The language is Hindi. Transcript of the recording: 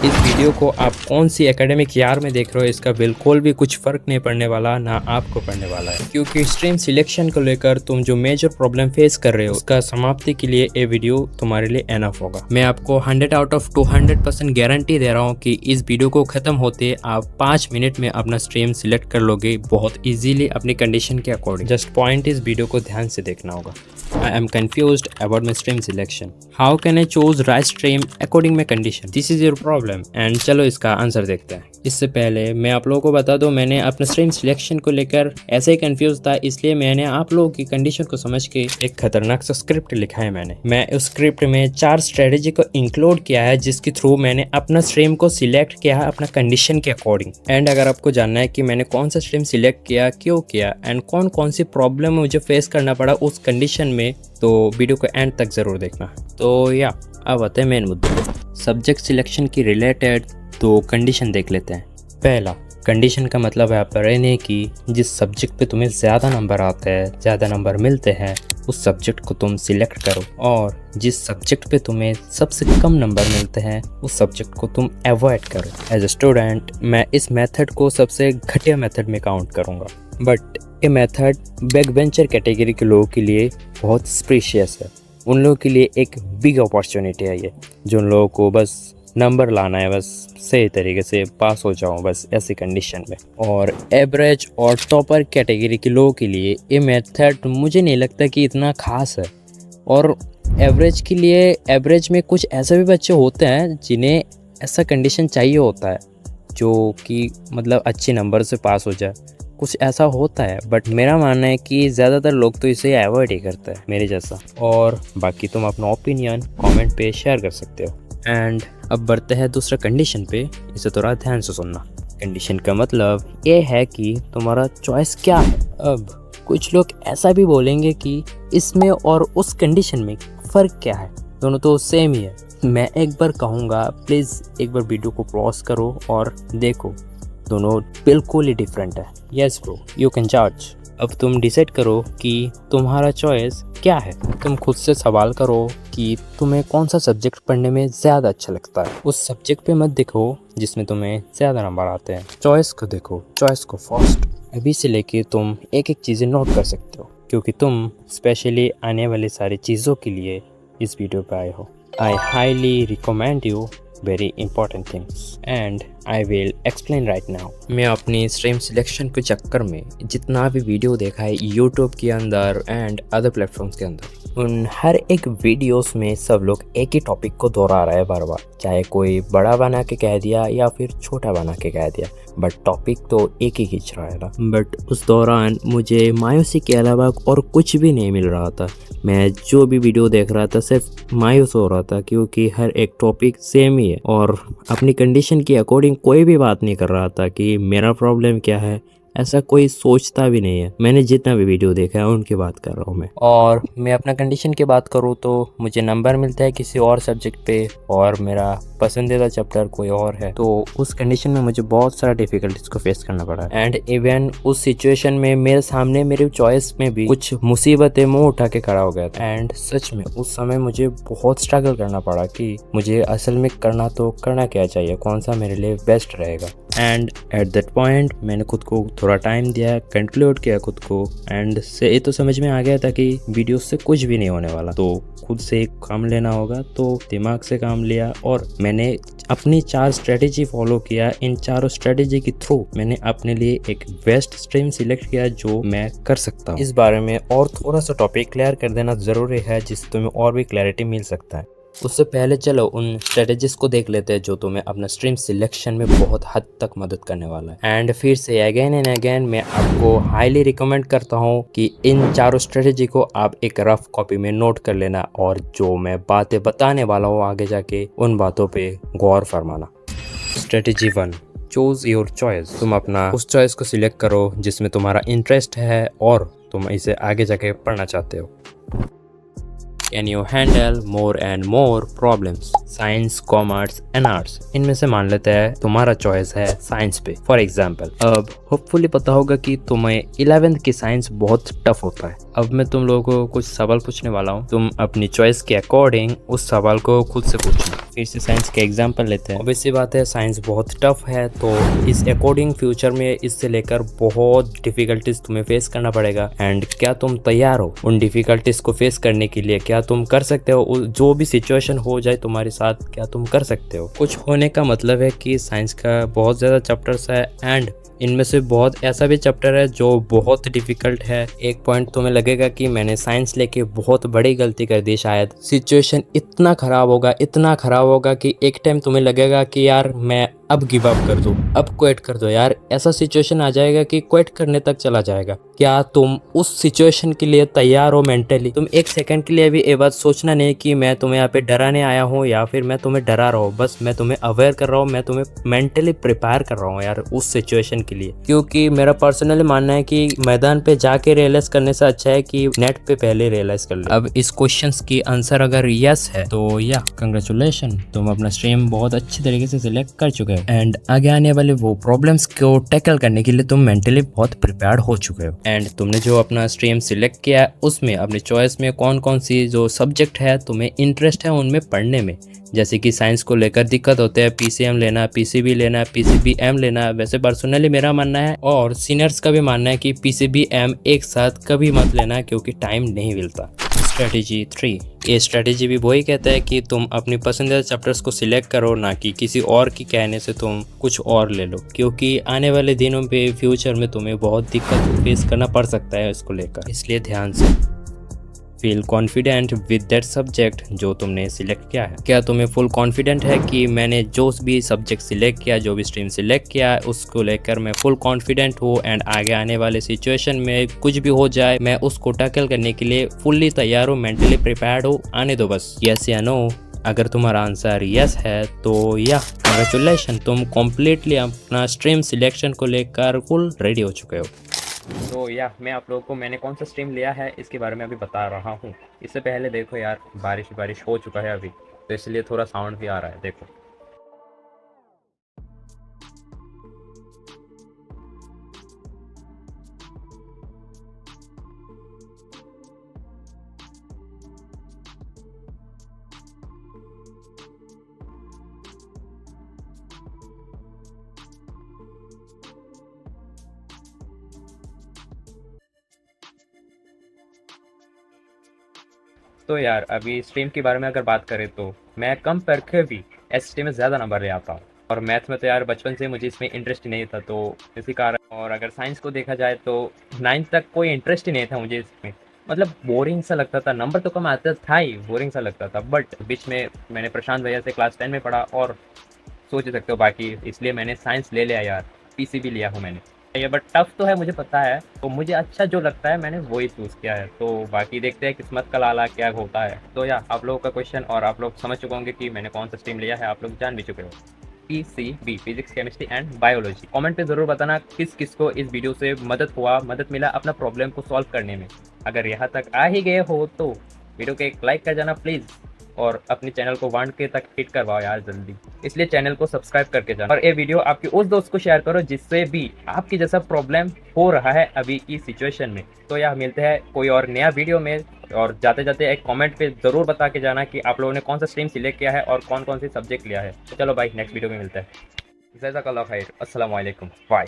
इस वीडियो को आप कौन सी एकेडमिक ईयर में देख रहे हो इसका बिल्कुल भी कुछ फर्क नहीं पड़ने वाला, ना आपको पड़ने वाला है, क्योंकि स्ट्रीम सिलेक्शन को लेकर तुम जो मेजर प्रॉब्लम फेस कर रहे हो उसका समाप्ति के लिए ये वीडियो तुम्हारे लिए एनफ होगा। मैं आपको 100 आउट ऑफ 200% गारंटी दे रहा हूँ कि इस वीडियो को खत्म होते आप 5 मिनट में अपना स्ट्रीम सिलेक्ट कर लोगे बहुत इजीली अपनी कंडीशन के अकॉर्डिंग। जस्ट पॉइंट इस वीडियो को ध्यान से देखना होगा। I am confused about my stream selection. How can I choose right stream according my condition? This is your problem. And चलो इसका आंसर देखते हैं। इससे पहले मैं आप लोगों को बता दूं, मैंने अपना स्ट्रीम सिलेक्शन को लेकर ऐसे ही कंफ्यूज था, इसलिए मैंने आप लोगों की कंडीशन को समझ के एक खतरनाक सा स्क्रिप्ट लिखा है। मैं उस स्क्रिप्ट में 4 स्ट्रेटेजी को इंक्लूड किया है जिसके थ्रू मैंने अपना स्ट्रीम को सिलेक्ट किया है अपना कंडीशन के अकॉर्डिंग। एंड अगर आपको जानना है कि मैंने कौन सा स्ट्रीम सिलेक्ट किया, क्यों किया एंड कौन सी प्रॉब्लम मुझे फेस करना पड़ा उस कंडीशन में, तो वीडियो को एंड तक ज़रूर देखना। तो या अब आते हैं मेन मुद्दे पे। सब्जेक्ट सिलेक्शन की रिलेटेड तो कंडीशन देख लेते हैं। पहला, कंडीशन का मतलब है आपका रहने की जिस सब्जेक्ट पे तुम्हें ज़्यादा नंबर आते हैं, ज़्यादा नंबर मिलते हैं, उस सब्जेक्ट को तुम सिलेक्ट करो, और जिस सब्जेक्ट पे तुम्हें सबसे कम नंबर मिलते हैं उस सब्जेक्ट को तुम अवॉइड करो। एज ए स्टूडेंट मैं इस मेथड को सबसे घटिया मेथड में काउंट करूँगा, बट ये मेथड बैक बेंचर कैटेगरी के लोगों के लिए बहुत स्प्रीशियस है। उन लोगों के लिए एक बिग अपॉर्चुनिटी है ये, जो उन लोगों को बस नंबर लाना है, बस सही तरीके से पास हो जाऊं बस ऐसी कंडीशन में। और एवरेज और टॉपर कैटेगरी के लोगों के लिए ये मेथड मुझे नहीं लगता कि इतना खास है। और एवरेज के लिए, एवरेज में कुछ ऐसे भी बच्चे होते हैं जिन्हें ऐसा कंडीशन चाहिए होता है जो कि मतलब अच्छे नंबर से पास हो जाए, कुछ ऐसा होता है। बट मेरा मानना है कि ज़्यादातर लोग तो इसे अवॉइड ही करते हैं मेरे जैसा। और बाकी तुम अपना ओपिनियन कमेंट पे शेयर कर सकते हो। एंड अब बढ़ते हैं दूसरा कंडीशन पे, इसे थोड़ा ध्यान से सुनना। कंडीशन का मतलब ये है कि तुम्हारा चॉइस क्या है। अब कुछ लोग ऐसा भी बोलेंगे कि इसमें और उस कंडीशन में फ़र्क क्या है, दोनों तो सेम ही है। मैं एक बार कहूँगा, प्लीज़ एक बार वीडियो को पॉज करो और देखो, दोनों बिल्कुल ही डिफरेंट है। यस ब्रो, यू कैन जज। अब तुम डिसाइड करो कि तुम्हारा चॉइस क्या है। तुम खुद से सवाल करो कि तुम्हें कौन सा सब्जेक्ट पढ़ने में ज़्यादा अच्छा लगता है। उस सब्जेक्ट पे मत देखो जिसमें तुम्हें ज़्यादा नंबर आते हैं, चॉइस को देखो, चॉइस को फर्स्ट। अभी से लेके तुम एक एक चीज़ें नोट कर सकते हो, क्योंकि तुम स्पेशली आने वाली सारी चीज़ों के लिए इस वीडियो पे आए हो। I highly recommend you very important things and I will explain right now। मैं अपनी स्ट्रीम सिलेक्शन के चक्कर में जितना भी वीडियो देखा है यूट्यूब के अंदर एंड अदर प्लेटफॉर्म्स के अंदर, उन हर एक वीडियोस में सब लोग एक ही टॉपिक को दोहरा रहा है बार बार, चाहे कोई बड़ा बना के कह दिया या फिर छोटा बना के कह दिया, बट टॉपिक तो एक ही खींच रहा है ना। बट उस दौरान मुझे मायूसी के अलावा और कुछ भी नहीं मिल रहा था। मैं जो भी वीडियो देख रहा था सिर्फ मायूस हो रहा था, क्योंकि हर एक टॉपिक सेम ही है और अपनी कंडीशन के अकॉर्डिंग कोई भी बात नहीं कर रहा था कि मेरा प्रॉब्लम क्या है। ऐसा कोई सोचता भी नहीं है। मैंने जितना भी वीडियो देखा है उनकी बात कर रहा हूँ मैं। और मैं अपना कंडीशन की बात करूँ तो मुझे नंबर मिलता है किसी और सब्जेक्ट पे और मेरा पसंदीदा चैप्टर कोई और है, तो उस कंडीशन में मुझे बहुत सारा डिफिकल्टीज को फेस करना पड़ा। एंड इवन उस सिचुएशन में मेरे सामने मेरी चॉइस में भी कुछ मुसीबतें मुँह उठा के खड़ा हो गया था। एंड सच में उस समय मुझे बहुत स्ट्रगल करना पड़ा कि मुझे असल में करना क्या चाहिए, कौन सा मेरे लिए बेस्ट रहेगा। एंड एट दैट पॉइंट मैंने खुद को थोड़ा टाइम दिया, कंक्लूड किया खुद को, एंड से ये तो समझ में आ गया था कि वीडियो से कुछ भी नहीं होने वाला, तो खुद से काम लेना होगा। तो दिमाग से काम लिया और मैंने अपनी 4 स्ट्रेटेजी फॉलो किया। इन चारों स्ट्रेटेजी के थ्रू मैंने अपने लिए एक बेस्ट स्ट्रीम सिलेक्ट किया जो मैं कर सकता हूँ। इस बारे में और थोड़ा सा टॉपिक क्लियर कर देना ज़रूरी है जिससे तुम्हें और भी क्लैरिटी मिल सकता है। उससे पहले चलो उन स्ट्रेटेजीज को देख लेते हैं जो तुम्हें अपना स्ट्रीम सिलेक्शन में बहुत हद तक मदद करने वाला है। एंड फिर से अगेन एंड अगेन मैं आपको हाईली रिकमेंड करता हूँ कि इन चारों स्ट्रेटेजी को आप एक रफ कॉपी में नोट कर लेना, और जो मैं बातें बताने वाला हूँ आगे जाके उन बातों पे गौर फरमाना। Strategy 1, choose your choice. तुम अपना उस चॉइस को सिलेक्ट करो जिसमें तुम्हारा इंटरेस्ट है और तुम इसे आगे जाके पढ़ना चाहते हो। Can you handle more and more problems? Science, commerce and arts, इनमें से मान लेते हैं तुम्हारा चॉइस है साइंस पे फॉर एग्जाम्पल। अब होपफुली पता होगा कि तुम्हें 11th की साइंस बहुत टफ होता है। अब मैं तुम लोगों को कुछ सवाल पूछने वाला हूँ, तुम अपनी चॉइस के अकॉर्डिंग उस सवाल को खुद से पूछना। फिर से साइंस के एग्जाम्पल लेते हैं। ऑब्वियसली बात है साइंस बहुत टफ है, तो इस अकॉर्डिंग फ्यूचर में इससे लेकर बहुत डिफिकल्टीज तुम्हें फेस करना पड़ेगा। एंड क्या तुम तैयार हो उन डिफिकल्टीज को फेस करने के लिए? क्या तुम कर सकते हो? जो भी सिचुएशन हो जाए तुम्हारे साथ, क्या तुम कर सकते हो? कुछ होने का मतलब है कि साइंस का बहुत ज़्यादा चैप्टर्स है एंड इनमें से बहुत ऐसा भी चैप्टर है जो बहुत डिफिकल्ट है। एक पॉइंट तुम्हें लगेगा कि मैंने साइंस लेके बहुत बड़ी गलती कर दी, शायद सिचुएशन इतना खराब होगा कि एक टाइम तुम्हें लगेगा कि यार मैं अब गिव अप कर दूं, अब क्विट कर दो यार। ऐसा सिचुएशन आ जाएगा कि क्विट करने तक चला जाएगा। क्या तुम उस सिचुएशन के लिए तैयार हो मेंटली? तुम एक सेकंड के लिए भी ये बात सोचना नहीं कि मैं तुम्हें यहाँ पे डराने आया हूँ या फिर मैं तुम्हें डरा रहा हूँ। बस मैं तुम्हें अवेयर कर रहा हूँ, मैं तुम्हें मेंटली प्रिपेयर कर रहा हूँ यार उस सिचुएशन के लिए। क्योंकि मेरा पर्सनली मानना है कि मैदान पे जाके रियलाइज करने से अच्छा है कि नेट पे पहले रियलाइज कर ले। अब इस क्वेश्चन की आंसर अगर यस है तो या कंग्रेचुलेशन, तुम अपना स्ट्रीम बहुत अच्छी तरीके से सिलेक्ट कर चुके हो एंड आगे आने वाले वो प्रॉब्लम्स को टैकल करने के लिए तुम मेंटली बहुत प्रिपेयर्ड हो चुके हो। एंड तुमने जो अपना स्ट्रीम सिलेक्ट किया है उसमें अपनी चॉइस में कौन कौन सी जो सब्जेक्ट है तुम्हें इंटरेस्ट है उनमें पढ़ने में। जैसे कि साइंस को लेकर दिक्कत होते हैं, पीसीएम लेना, पीसीबी लेना, पीसीबीएम लेना। वैसे पर्सनली मेरा मानना है और सीनियर्स का भी मानना है कि पीसीबीएम एक साथ कभी मत लेना क्योंकि टाइम नहीं मिलता। स्ट्रेटेजी 3, ये स्ट्रेटेजी भी वही कहता है कि तुम अपनी पसंदीदा चैप्टर्स को सिलेक्ट करो, ना कि किसी और की कहने से तुम कुछ और ले लो, क्योंकि आने वाले दिनों पे फ्यूचर में तुम्हें बहुत दिक्कत फेस करना पड़ सकता है इसको लेकर। इसलिए ध्यान से feel confident with that subject जो तुमने सिलेक्ट किया है। क्या तुम्हें फुल कॉन्फिडेंट है कि मैंने जो भी सब्जेक्ट सिलेक्ट किया, जो भी स्ट्रीम सिलेक्ट किया है उसको लेकर मैं फुल कॉन्फिडेंट हूँ एंड आगे आने वाले सिचुएशन में कुछ भी हो जाए मैं उसको टैकल करने के लिए फुल्ली तैयार हूँ, मेंटली प्रिपेयर्ड हूँ? आने दो बस, यस या नो। अगर तुम्हारा आंसर यस है तो या कंग्रेचुलेशन, तुम कम्प्लीटली अपना स्ट्रीम सिलेक्शन को लेकर फुल रेडी हो चुके हो। तो या मैं आप लोगों को मैंने कौन सा स्ट्रीम लिया है इसके बारे में अभी बता रहा हूँ। इससे पहले देखो यार बारिश हो चुका है अभी, तो इसलिए थोड़ा साउंड भी आ रहा है, देखो। तो यार अभी स्ट्रीम के बारे में अगर बात करें तो मैं कम करके भी एसटी में ज़्यादा नंबर ले आता हूँ, और मैथ में तो यार बचपन से मुझे इसमें इंटरेस्ट ही नहीं था, तो इसी कारण। और अगर साइंस को देखा जाए तो 9th तक कोई इंटरेस्ट ही नहीं था मुझे इसमें, मतलब बोरिंग सा लगता था, नंबर तो कम आता था ही, बोरिंग सा लगता था। बट बीच में मैंने प्रशांत भैया से क्लास 10 में पढ़ा और सोच ही सकते हो बाकी, इसलिए मैंने साइंस ले लिया यार, पीसीबी लिया हूँ मैंने। ये बट टफ तो है मुझे पता है, तो मुझे अच्छा जो लगता है मैंने वही चूज़ किया है, तो बाकी देखते हैं किस्मत का लाला क्या होता है। तो या आप लोगों का क्वेश्चन और आप लोग समझ चुके होंगे कि मैंने कौन सा स्ट्रीम लिया है, आप लोग जान भी चुके हो। PCB, physics chemistry and biology. Comment पे ज़रूर बताना किस किस को इस वीडियो से मदद मिला अपना प्रॉब्लम को सॉल्व करने में। अगर यहाँ तक आ ही गए हो तो वीडियो को एक लाइक कर जाना प्लीज़, और अपने चैनल को 1K तक हिट करवाओ यार जल्दी, इसलिए चैनल को सब्सक्राइब करके जाना। और ये वीडियो आपके उस दोस्त को शेयर करो जिससे भी आपकी जैसा प्रॉब्लम हो रहा है अभी की सिचुएशन में। तो यार मिलते हैं कोई और नया वीडियो में, और जाते जाते एक कमेंट पे ज़रूर बता के जाना कि आप लोगों ने कौन सा स्ट्रीम सिलेक्ट किया है और कौन कौन सी सब्जेक्ट लिया है। तो चलो भाई नेक्स्ट वीडियो में मिलता है। जज़ाकल्लाह खैर, अस्सलाम वालेकुम, बाय।